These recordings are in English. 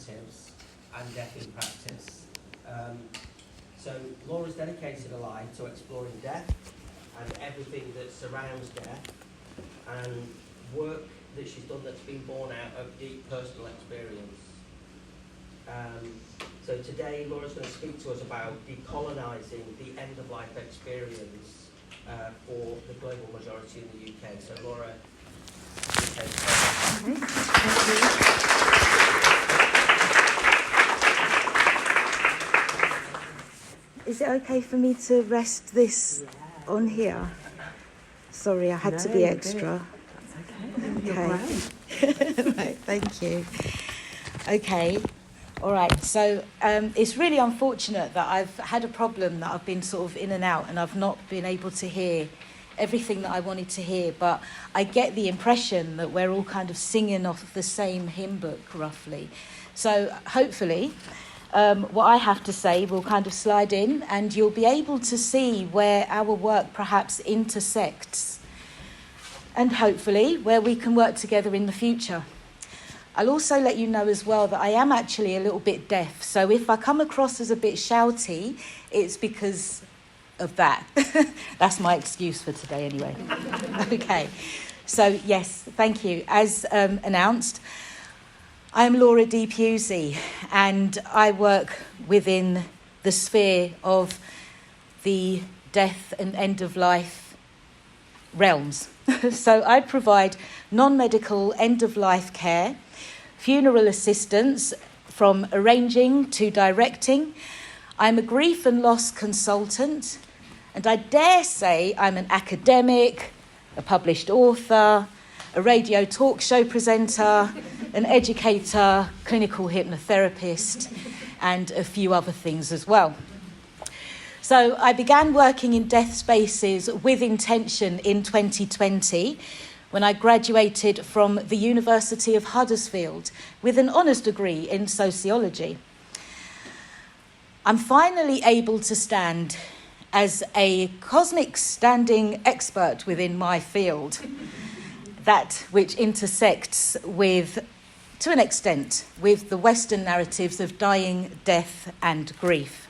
Narratives and Death in Practice. So Laura's dedicated her life to exploring death and everything that surrounds death, and work that she's done that's been born out of deep personal experience. So today Laura's going to speak to us about decolonising the end-of-life experience for the global majority in the UK. So Laura, Thank you. Is it okay for me to rest this on here? Sorry, I had to be extra. That's okay. Okay. Right, thank you. Okay. All right. So it's really unfortunate that I've had a problem that I've been sort of in and out, and I've not been able to hear everything that I wanted to hear. But I get the impression that we're all kind of singing off the same hymn book, roughly. So hopefully, what I have to say will kind of slide in, and you'll be able to see where our work perhaps intersects, and hopefully where we can work together in the future. I'll also let you know as well that I am actually a little bit deaf, so if I come across as a bit shouty, it's because of that. That's my excuse for today anyway. Okay, so yes, thank you. As announced, I'm Laura D Pusey, and I work within the sphere of the death and end-of-life realms. So I provide non-medical end-of-life care, funeral assistance from arranging to directing. I'm a grief and loss consultant, and I dare say I'm an academic, a published author, a radio talk show presenter, an educator, clinical hypnotherapist, and a few other things as well. So I began working in death spaces with intention in 2020 when I graduated from the University of Huddersfield with an honours degree in sociology. I'm finally able to stand as a cosmic standing expert within my field, that which intersects with, to an extent, with the Western narratives of dying, death and grief.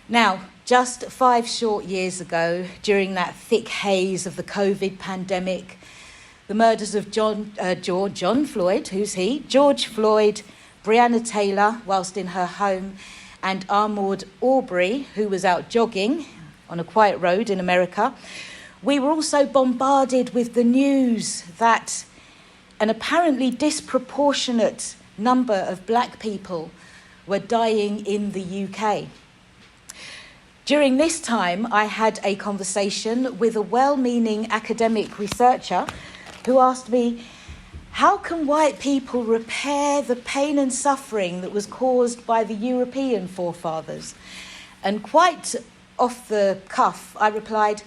Now, just 5 short years ago, during that thick haze of the COVID pandemic, the murders of John Floyd, who's he? George Floyd, Breonna Taylor, whilst in her home, and Ahmaud Arbery, who was out jogging on a quiet road in America, we were also bombarded with the news that an apparently disproportionate number of black people were dying in the UK. During this time, I had a conversation with a well-meaning academic researcher who asked me, how can white people repair the pain and suffering that was caused by the European forefathers? And quite off the cuff, I replied,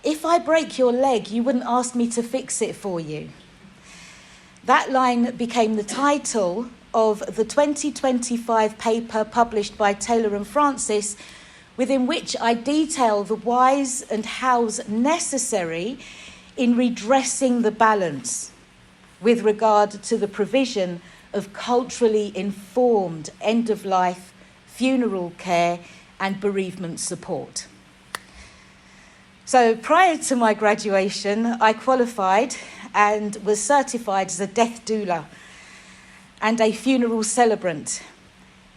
if I break your leg, you wouldn't ask me to fix it for you. That line became the title of the 2025 paper published by Taylor and Francis, within which I detail the whys and hows necessary in redressing the balance with regard to the provision of culturally informed end-of-life funeral care and bereavement support. So prior to my graduation, I qualified and was certified as a death doula and a funeral celebrant.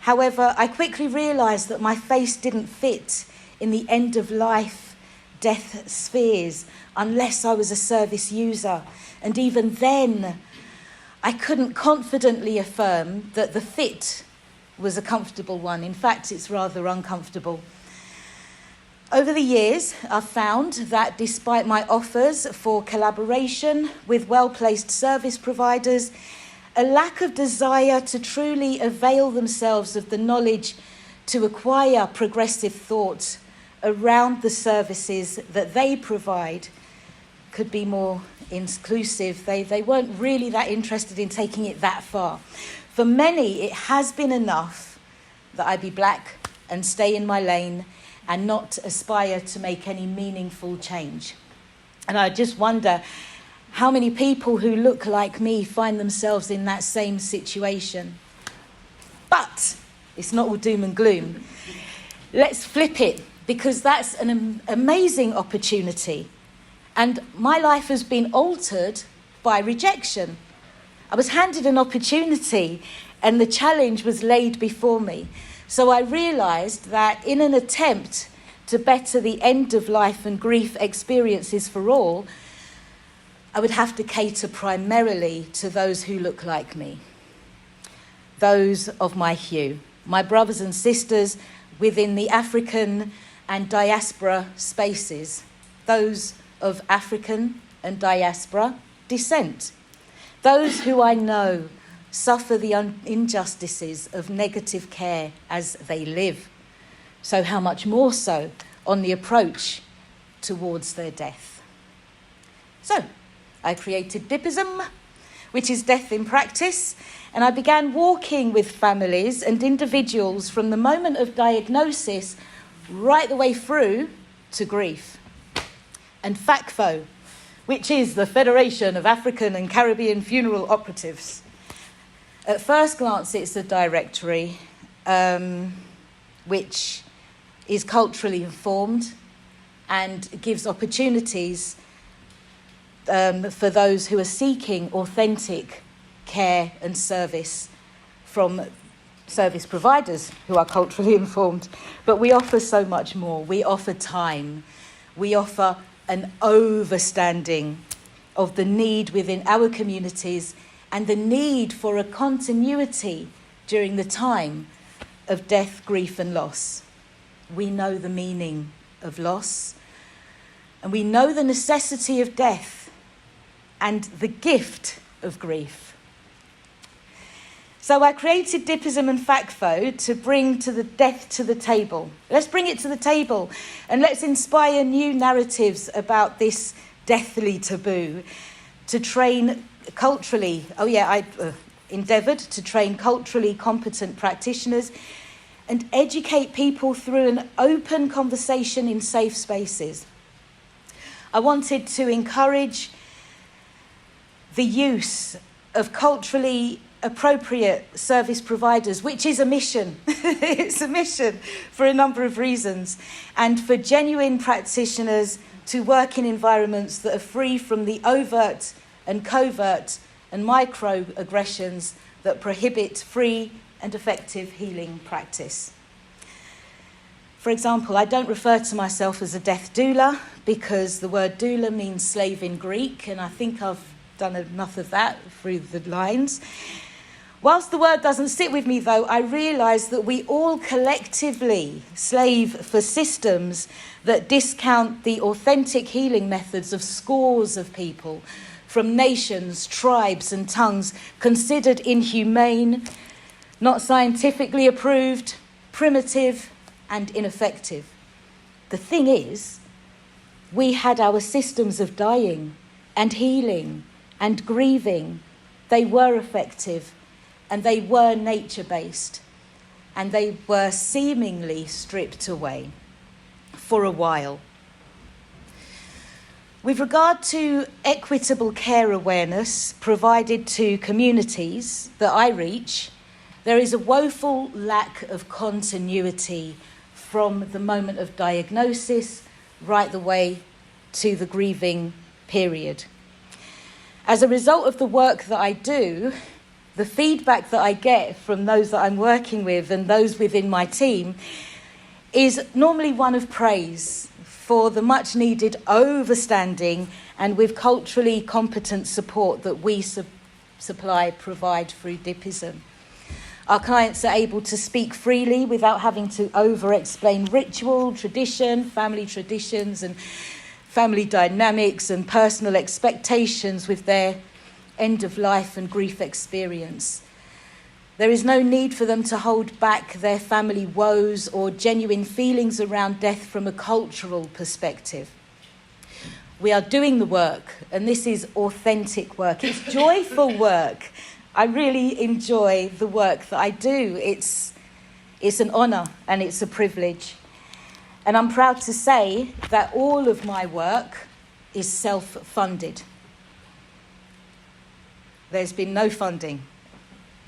However, I quickly realised that my face didn't fit in the end-of-life death spheres unless I was a service user. And even then, I couldn't confidently affirm that the fit was a comfortable one. In fact, it's rather uncomfortable. Over the years, I've found that despite my offers for collaboration with well-placed service providers, a lack of desire to truly avail themselves of the knowledge to acquire progressive thought around the services that they provide could be more inclusive. They weren't really that interested in taking it that far. For many, it has been enough that I be black and stay in my lane and not aspire to make any meaningful change. And I just wonder how many people who look like me find themselves in that same situation. But it's not all doom and gloom. Let's flip it, because that's an amazing opportunity. And my life has been altered by rejection. I was handed an opportunity and the challenge was laid before me. So I realised that in an attempt to better the end of life and grief experiences for all, I would have to cater primarily to those who look like me, those of my hue, my brothers and sisters within the African and diaspora spaces, those of African and diaspora descent, those who I know suffer the injustices of negative care as they live. So how much more so on the approach towards their death. So I created Dippism, which is death in practice, and I began walking with families and individuals from the moment of diagnosis right the way through to grief. And FACFO, which is the Federation of African and Caribbean Funeral Operatives. At first glance, it's a directory which is culturally informed and gives opportunities for those who are seeking authentic care and service from service providers who are culturally informed. But we offer so much more. We offer time. We offer an overstanding of the need within our communities and the need for a continuity during the time of death, grief and loss. We know the meaning of loss, and we know the necessity of death and the gift of grief. So I created Dippism and FACFO to bring to the death to the table. Let's bring it to the table and let's inspire new narratives about this deathly taboo, to train culturally, I endeavoured to train culturally competent practitioners and educate people through an open conversation in safe spaces. I wanted to encourage the use of culturally appropriate service providers, which is a mission. It's a mission for a number of reasons, and for genuine practitioners to work in environments that are free from the overt and covert and microaggressions that prohibit free and effective healing practice. For example, I don't refer to myself as a death doula because the word doula means slave in Greek, and I think I've done enough of that through the lines. Whilst the word doesn't sit with me, though, I realise that we all collectively slave for systems that discount the authentic healing methods of scores of people from nations, tribes and tongues considered inhumane, not scientifically approved, primitive and ineffective. The thing is, we had our systems of dying and healing and grieving. They were effective and they were nature-based and they were seemingly stripped away for a while. With regard to equitable care awareness provided to communities that I reach, there is a woeful lack of continuity from the moment of diagnosis right the way to the grieving period. As a result of the work that I do, the feedback that I get from those that I'm working with and those within my team is normally one of praise for the much needed overstanding and with culturally competent support that we provide through Dippism. Our clients are able to speak freely without having to over-explain ritual, tradition, family traditions and family dynamics and personal expectations with their end-of-life and grief experience. There is no need for them to hold back their family woes or genuine feelings around death from a cultural perspective. We are doing the work, and this is authentic work. It's joyful work. I really enjoy the work that I do. It's an honour and it's a privilege. And I'm proud to say that all of my work is self-funded. There's been no funding.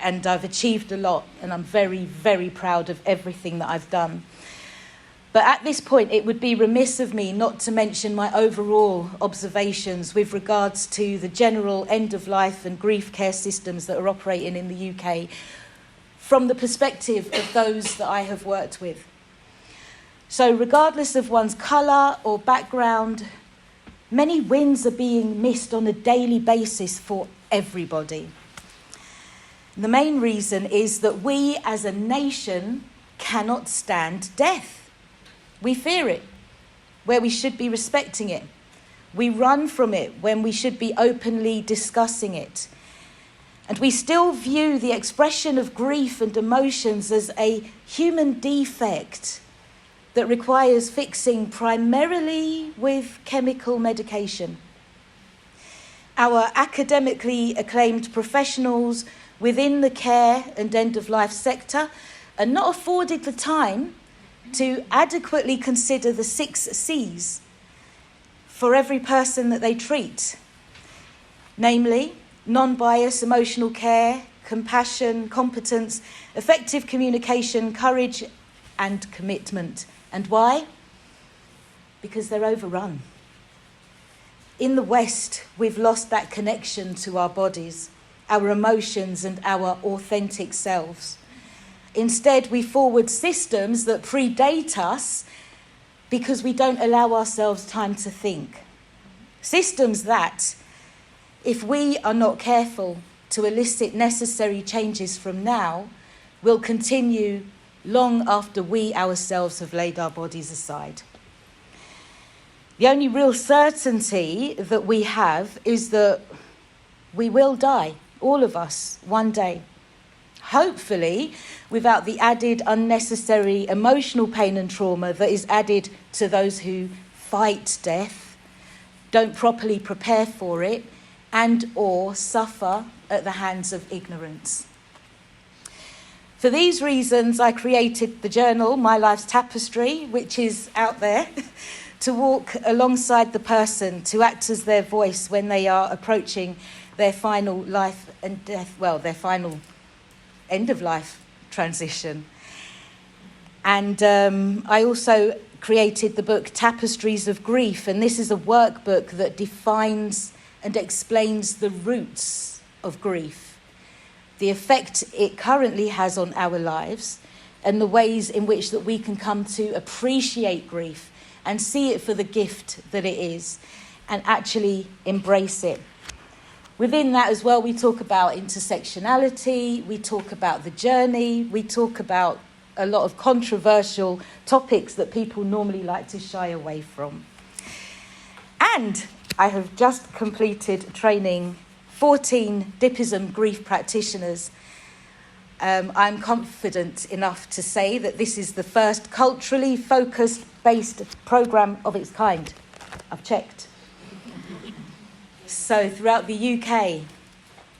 and I've achieved a lot, and I'm very, very proud of everything that I've done. But at this point, it would be remiss of me not to mention my overall observations with regards to the general end-of-life and grief care systems that are operating in the UK from the perspective of those that I have worked with. So regardless of one's colour or background, many wins are being missed on a daily basis for everybody. The main reason is that we as a nation cannot stand death. We fear it where we should be respecting it. We run from it when we should be openly discussing it. And we still view the expression of grief and emotions as a human defect that requires fixing primarily with chemical medication. Our academically acclaimed professionals within the care and end-of-life sector are not afforded the time to adequately consider the 6 C's for every person that they treat, namely non-bias emotional care, compassion, competence, effective communication, courage and commitment. And why? Because they're overrun. In the West, we've lost that connection to our bodies, our emotions and our authentic selves. Instead, we forward systems that predate us because we don't allow ourselves time to think. Systems that, if we are not careful to elicit necessary changes from now, will continue long after we ourselves have laid our bodies aside. The only real certainty that we have is that we will die, all of us, one day. Hopefully, without the added unnecessary emotional pain and trauma that is added to those who fight death, don't properly prepare for it, and or suffer at the hands of ignorance. For these reasons, I created the journal, My Life's Tapestry, which is out there, to walk alongside the person, to act as their voice when they are approaching their final life and death, their final end-of-life transition. And I also created the book Tapestries of Grief, and this is a workbook that defines and explains the roots of grief, the effect it currently has on our lives, and the ways in which that we can come to appreciate grief and see it for the gift that it is, and actually embrace it. Within that as well, we talk about intersectionality, we talk about the journey, we talk about a lot of controversial topics that people normally like to shy away from. And I have just completed training 14 Dippism grief practitioners. I'm confident enough to say that this is the first culturally focused based programme of its kind. I've checked. So throughout the UK,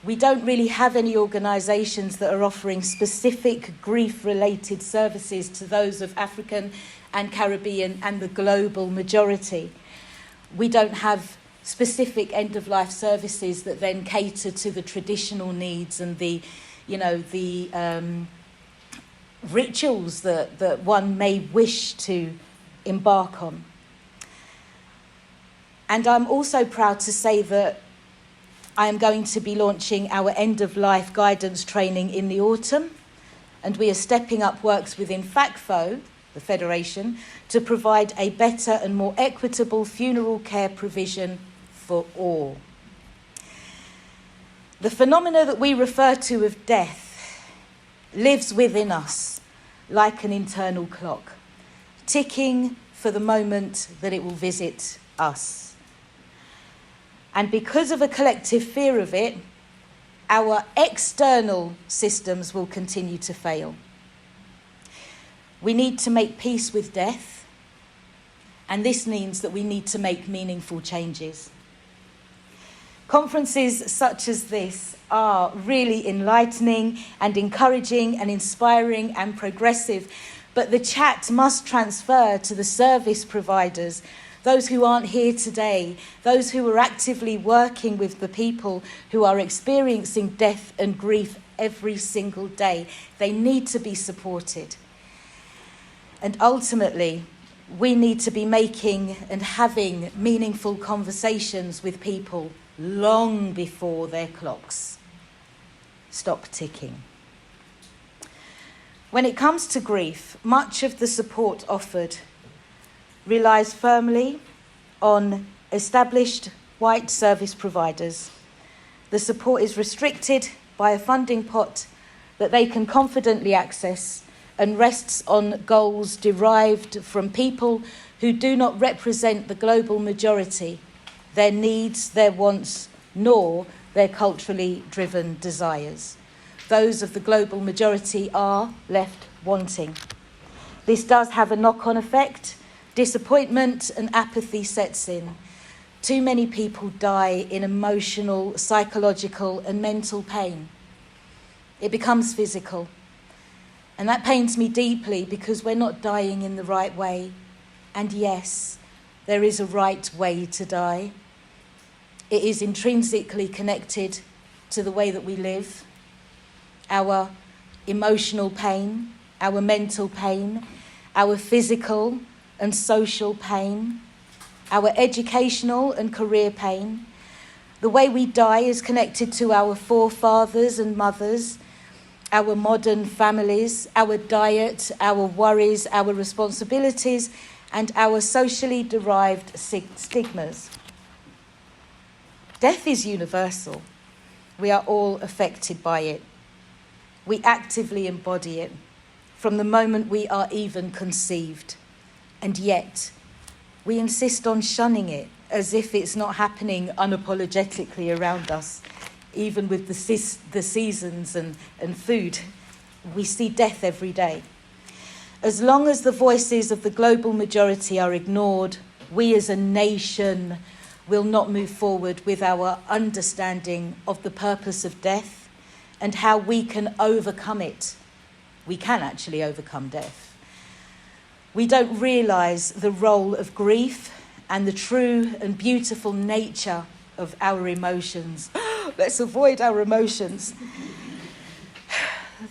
we don't really have any organisations that are offering specific grief-related services to those of African and Caribbean and the global majority. We don't have specific end-of-life services that then cater to the traditional needs and the rituals that one may wish to embark on. And I'm also proud to say that I am going to be launching our end-of-life guidance training in the autumn, and we are stepping up works within FACFO, the Federation, to provide a better and more equitable funeral care provision for all. The phenomena that we refer to of death lives within us like an internal clock, ticking for the moment that it will visit us. And because of a collective fear of it, our external systems will continue to fail. We need to make peace with death, and this means that we need to make meaningful changes. Conferences such as this are really enlightening and encouraging and inspiring and progressive, but the chat must transfer to the service providers those who aren't here today, those who are actively working with the people who are experiencing death and grief every single day. They need to be supported. And ultimately, we need to be making and having meaningful conversations with people long before their clocks stop ticking. When it comes to grief, much of the support offered relies firmly on established white service providers. The support is restricted by a funding pot that they can confidently access and rests on goals derived from people who do not represent the global majority, their needs, their wants, nor their culturally driven desires. Those of the global majority are left wanting. This does have a knock-on effect. Disappointment and apathy sets in. Too many people die in emotional, psychological, and mental pain. It becomes physical. And that pains me deeply because we're not dying in the right way. And yes, there is a right way to die. It is intrinsically connected to the way that we live. Our emotional pain, our mental pain, our physical and social pain, our educational and career pain. The way we die is connected to our forefathers and mothers, our modern families, our diet, our worries, our responsibilities, and our socially derived stigmas. Death is universal. We are all affected by it. We actively embody it from the moment we are even conceived. And yet, we insist on shunning it as if it's not happening unapologetically around us, even with the seasons and food. We see death every day. As long as the voices of the global majority are ignored, we as a nation will not move forward with our understanding of the purpose of death and how we can overcome it. We can actually overcome death. We don't realise the role of grief and the true and beautiful nature of our emotions. Let's avoid our emotions.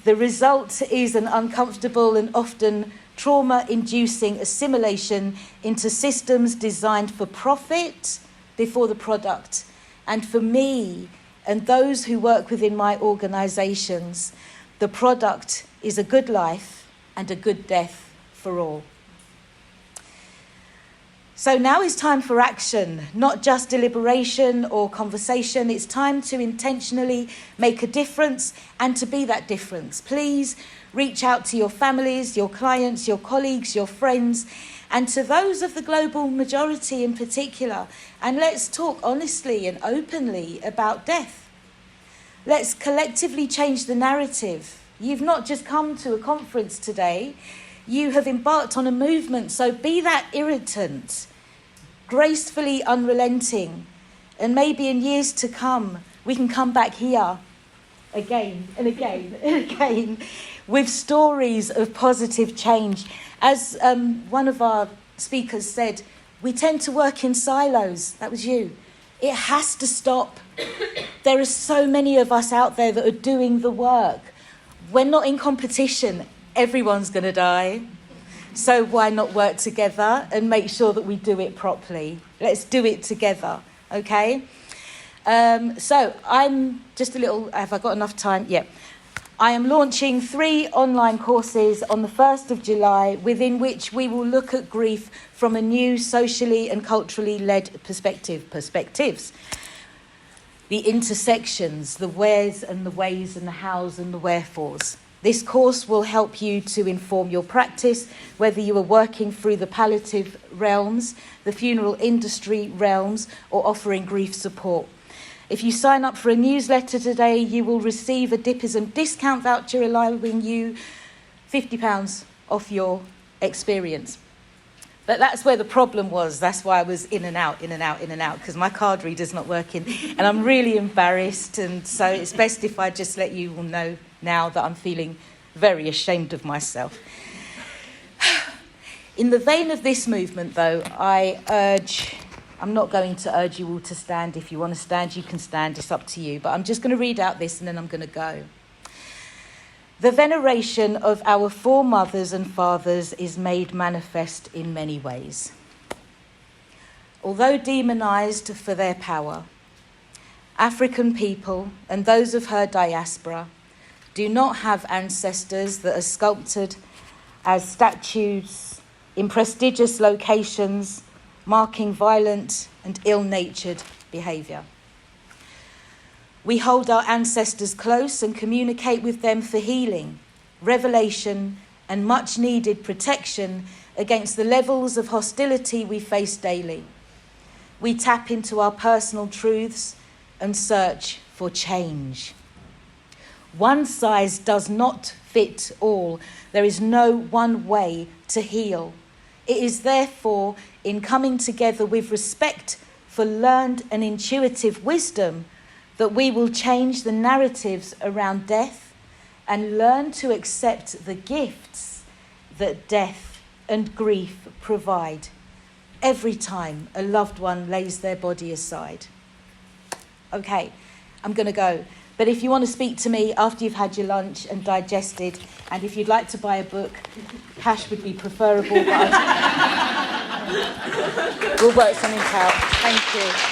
The result is an uncomfortable and often trauma-inducing assimilation into systems designed for profit before the product. And for me and those who work within my organisations, the product is a good life and a good death for all. So now is time for action, not just deliberation or conversation. It's time to intentionally make a difference and to be that difference. Please reach out to your families, your clients, your colleagues, your friends, and to those of the global majority in particular. And let's talk honestly and openly about death. Let's collectively change the narrative. You've not just come to a conference today, you have embarked on a movement, so be that irritant, gracefully unrelenting, and maybe in years to come, we can come back here again and again and again with stories of positive change. As one of our speakers said, we tend to work in silos. That was you. It has to stop. There are so many of us out there that are doing the work. We're not in competition. Everyone's going to die. So why not work together and make sure that we do it properly? Let's do it together, okay? So I'm just a little... Have I got enough time? Yeah. I am launching 3 online courses on the 1st of July, within which we will look at grief from a new socially and culturally led perspectives. The intersections, the wheres and the ways and the hows and the wherefores. This course will help you to inform your practice, whether you are working through the palliative realms, the funeral industry realms, or offering grief support. If you sign up for a newsletter today, you will receive a Dipism discount voucher allowing you £50 off your experience. But that's where the problem was. That's why I was in and out, because my card reader's not working. And I'm really embarrassed, and so it's best if I just let you all know now that I'm feeling very ashamed of myself. In the vein of this movement, though, I'm not going to urge you all to stand. If you want to stand, you can stand. It's up to you. But I'm just going to read out this and then I'm going to go. The veneration of our foremothers and fathers is made manifest in many ways. Although demonised for their power, African people and those of her diaspora do not have ancestors that are sculpted as statues in prestigious locations, marking violent and ill-natured behaviour. We hold our ancestors close and communicate with them for healing, revelation, and much-needed protection against the levels of hostility we face daily. We tap into our personal truths and search for change. One size does not fit all. There is no one way to heal. It is therefore in coming together with respect for learned and intuitive wisdom that we will change the narratives around death and learn to accept the gifts that death and grief provide every time a loved one lays their body aside. Okay, I'm going to go. But if you want to speak to me after you've had your lunch and digested, and if you'd like to buy a book, cash would be preferable, but we'll work something out. Thank you.